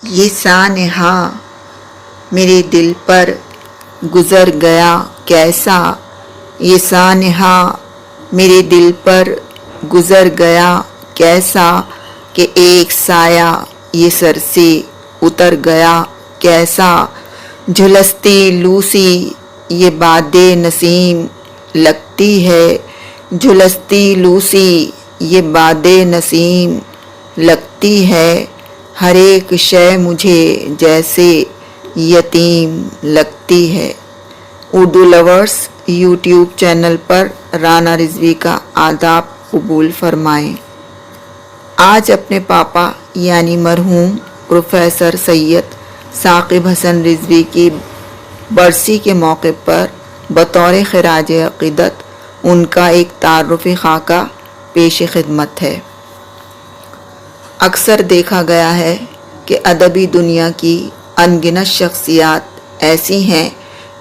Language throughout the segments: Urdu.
یہ سانحہ میرے دل پر گزر گیا کیسا، یہ سانحہ میرے دل پر گزر گیا کیسا، کہ ایک سایہ یہ سر سے اتر گیا کیسا، جھلستی لو سی یہ باد نسیم لگتی ہے، جھلستی لو سی یہ باد نسیم لگتی ہے، ہر ایک شے مجھے جیسے یتیم لگتی ہے۔ اردو لورز یوٹیوب چینل پر رانا رضوی کا آداب قبول فرمائیں۔ آج اپنے پاپا یعنی مرحوم پروفیسر سید ثاقب حسن رضوی کی برسی کے موقع پر بطور خراج عقیدت ان کا ایک تعارفی خاکہ پیش خدمت ہے۔ اکثر دیکھا گیا ہے کہ ادبی دنیا کی ان گنت شخصیات ایسی ہیں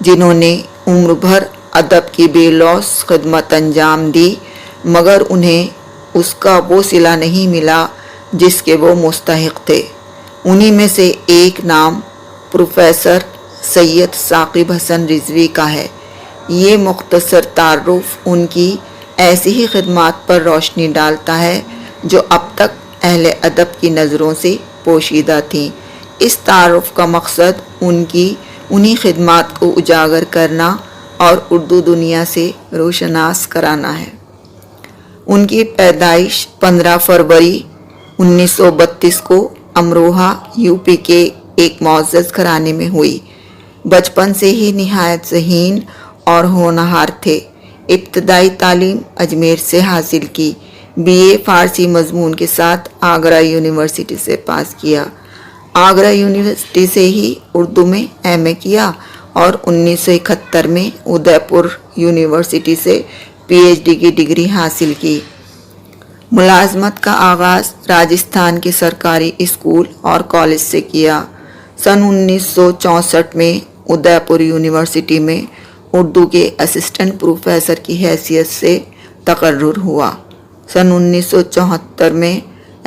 جنہوں نے عمر بھر ادب کی بے لوث خدمت انجام دی، مگر انہیں اس کا وہ صلہ نہیں ملا جس کے وہ مستحق تھے۔ انہی میں سے ایک نام پروفیسر سید ثاقب حسن رضوی کا ہے۔ یہ مختصر تعارف ان کی ایسی ہی خدمات پر روشنی ڈالتا ہے جو اب تک اہل ادب کی نظروں سے پوشیدہ تھیں۔ اس تعارف کا مقصد ان کی انہی خدمات کو اجاگر کرنا اور اردو دنیا سے روشناس کرانا ہے۔ ان کی پیدائش 15 فروری 1932 کو امروہہ یو پی کے ایک معزز گھرانے میں ہوئی۔ بچپن سے ہی نہایت ذہین اور ہونہار تھے۔ ابتدائی تعلیم اجمیر سے حاصل کی، BA فارسی مضمون کے ساتھ آگرہ یونیورسٹی سے پاس کیا۔ آگرہ یونیورسٹی سے ہی اردو میں MA کیا اور 1971 میں ادے پور یونیورسٹی سے PhD کی ڈگری حاصل کی۔ ملازمت کا آغاز راجستھان کے سرکاری اسکول اور کالج سے کیا۔ سن 1964 میں ادے پور یونیورسٹی میں اردو کے اسسٹنٹ پروفیسر کی حیثیت سے تقرر ہوا۔ سن 1974 میں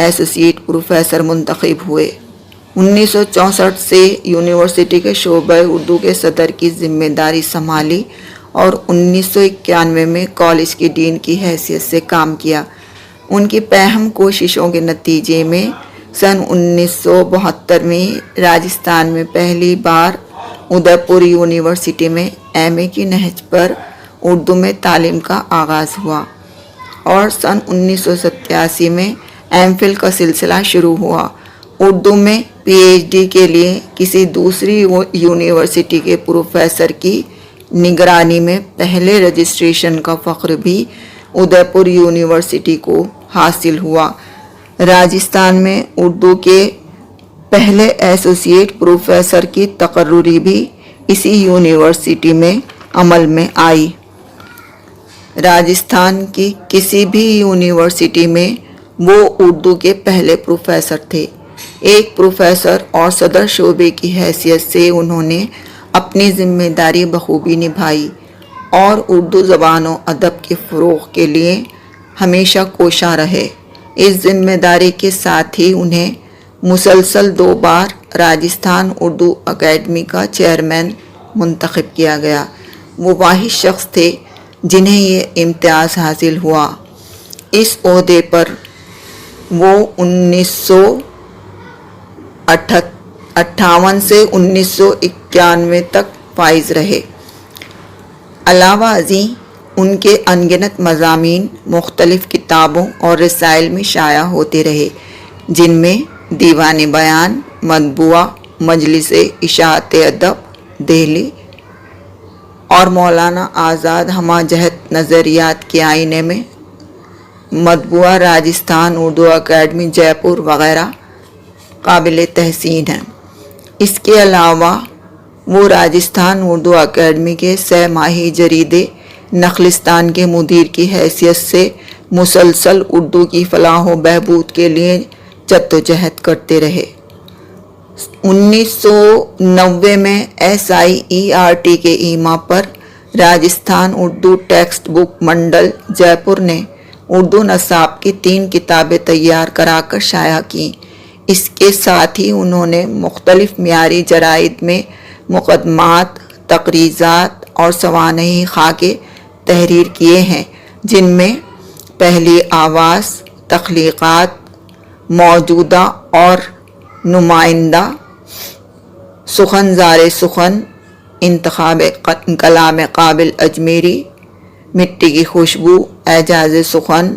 ایسوسیٹ پروفیسر منتخب ہوئے۔ 1964 سے یونیورسٹی کے شعبہ اردو کے صدر کی ذمہ داری سنبھالی اور 1991 میں کالج کی ڈین کی حیثیت سے کام کیا۔ ان کی پہم کوششوں کے نتیجے میں سن 1972 میں راجستھان میں پہلی بار ادے پور یونیورسٹی میں MA کی نہج پر اردو میں تعلیم کا آغاز ہوا اور سن 1987 میں MPhil کا سلسلہ شروع ہوا۔ اردو میں PhD کے لیے کسی دوسری یونیورسٹی کے پروفیسر کی نگرانی میں پہلے رجسٹریشن کا فخر بھی ادے پور یونیورسٹی کو حاصل ہوا۔ راجستھان میں اردو کے پہلے ایسوسیٹ پروفیسر کی تقرری بھی اسی یونیورسٹی میں عمل میں آئی۔ راجستھان کی کسی بھی یونیورسٹی میں وہ اردو کے پہلے پروفیسر تھے۔ ایک پروفیسر اور صدر شعبے کی حیثیت سے انہوں نے اپنی ذمہ داری بخوبی نبھائی اور اردو زبان و ادب کے فروغ کے لیے ہمیشہ کوشاں رہے۔ اس ذمہ داری کے ساتھ ہی انہیں مسلسل 2 بار راجستھان اردو اکیڈمی کا چیئرمین منتخب کیا گیا۔ وہ واحد شخص تھے جنہیں یہ امتیاز حاصل ہوا۔ اس عہدے پر وہ 1958 سے 1991 تک فائز رہے۔ علاوہ ازیں ان کے ان گنت مضامین مختلف کتابوں اور رسائل میں شائع ہوتے رہے، جن میں دیوان بیان، مطبوعہ مجلس اشاعت ادب دہلی اور مولانا آزاد ہمہ جہت نظریات کے آئینے میں، مطبوعہ راجستھان اردو اکیڈمی جے پور وغیرہ قابل تحسین ہیں۔ اس کے علاوہ وہ راجستھان اردو اکیڈمی کے 6 ماہی جریدے نخلستان کے مدیر کی حیثیت سے مسلسل اردو کی فلاح و بہبود کے لیے جدوجہد کرتے رہے۔ 1990 میں SIERT کے ایما پر راجستھان اردو ٹیکسٹ بک منڈل جے پور نے اردو نصاب کی 3 کتابیں تیار کرا کر شائع کیں۔ اس کے ساتھ ہی انہوں نے مختلف معیاری جرائد میں مقدمات، تقریضات اور سوانحی خاکے تحریر کیے ہیں، جن میں پہلی آواز، تخلیقات، موجودہ اور نمائندہ، سخن زار سخن، انتخاب کلام قابل اجمیری، مٹی کی خوشبو، اعجاز سخن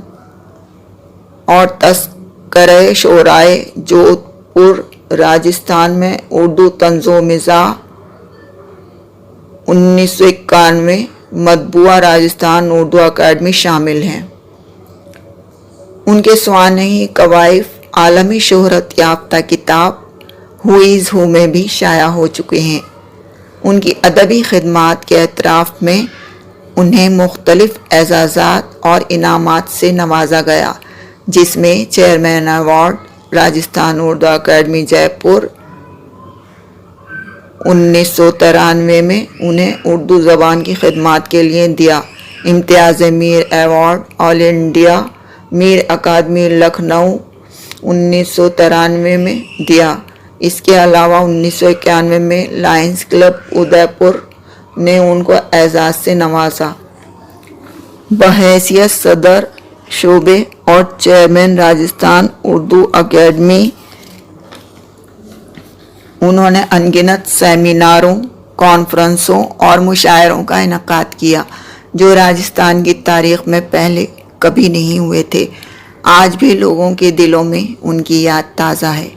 اور تذکرہ شعرائے جودھ پور راجستھان میں اردو طنز و مزاح 1991 مطبوعہ راجستھان اردو اکیڈمی شامل ہیں۔ ان کے سوانحی کوائف عالمی شہرت یافتہ کتاب ہو از ہو میں بھی شائع ہو چکے ہیں۔ ان کی ادبی خدمات کے اعتراف میں انہیں مختلف اعزازات اور انعامات سے نوازا گیا، جس میں chairman award Rajasthan Urdu academy Jaipur 1993 میں انہیں اردو زبان کی خدمات کے لیے دیا، امتیاز میر ایوارڈ آل انڈیا میر اکیڈمی لکھنؤ 1993 میں دیا۔ اس کے علاوہ 1991 میں لائنز کلب ادے پور نے ان کو اعزاز سے نوازا۔ بحیثیت صدر شعبے اور چیئرمین راجستھان اردو اکیڈمی، انہوں نے ان گنت سیمیناروں، کانفرنسوں اور مشاعروں کا انعقاد کیا جو راجستھان کی تاریخ میں پہلے کبھی نہیں ہوئے تھے۔ آج بھی لوگوں کے دلوں میں ان کی یاد تازہ ہے۔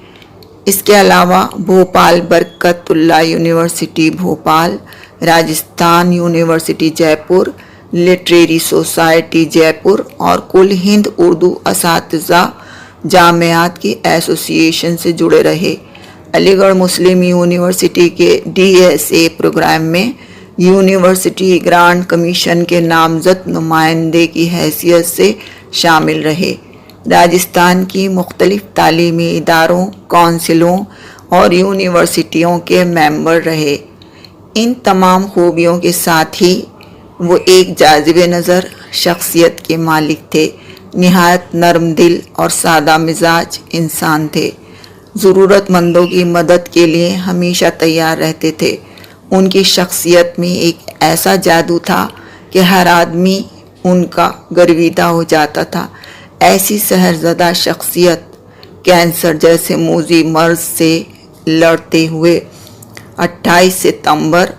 اس کے علاوہ بھوپال برکت اللہ یونیورسٹی بھوپال، راجستھان یونیورسٹی جے پور، لٹریری سوسائٹی جے پور اور کل ہند اردو اساتذہ جامعات کی ایسوسی ایشن سے جڑے رہے۔ علی گڑھ مسلم یونیورسٹی کے DSA پروگرام میں یونیورسٹی گرانٹ کمیشن کے نامزد نمائندے کی حیثیت سے شامل رہے۔ راجستھان کی مختلف تعلیمی اداروں، کونسلوں اور یونیورسٹیوں کے ممبر رہے۔ ان تمام خوبیوں کے ساتھ ہی وہ ایک جاذب نظر شخصیت کے مالک تھے۔ نہایت نرم دل اور سادہ مزاج انسان تھے۔ ضرورت مندوں کی مدد کے لیے ہمیشہ تیار رہتے تھے۔ ان کی شخصیت میں ایک ایسا جادو تھا کہ ہر آدمی ان کا گرویدہ ہو جاتا تھا۔ ایسی سحرزدہ شخصیت کینسر جیسے موذی مرض سے لڑتے ہوئے 28 ستمبر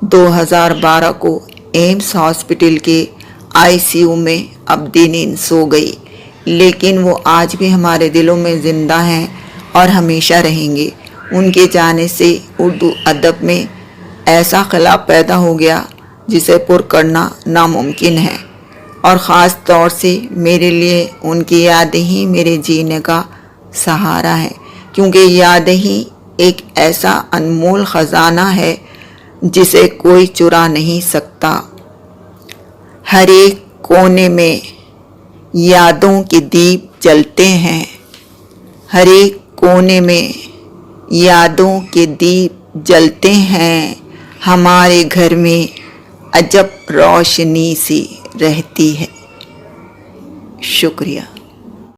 2012 کو ایمس ہاسپٹل کے ICU میں ابدی نیند سو گئی، لیکن وہ آج بھی ہمارے دلوں میں زندہ ہیں اور ہمیشہ رہیں گے۔ ان کے جانے سے اردو ادب میں ایسا خلا پیدا ہو گیا جسے پر کرنا ناممکن ہے، اور خاص طور سے میرے لیے ان کی یادیں ہی میرے جینے کا سہارا ہے، کیونکہ یادیں ہی ایک ایسا انمول خزانہ ہے جسے کوئی چرا نہیں سکتا۔ ہر ایک کونے میں یادوں کے دیپ جلتے ہیں، ہر ایک کونے میں یادوں کے دیپ جلتے ہیں، ہمارے گھر میں عجب روشنی سی رہتی ہے۔ شکریہ۔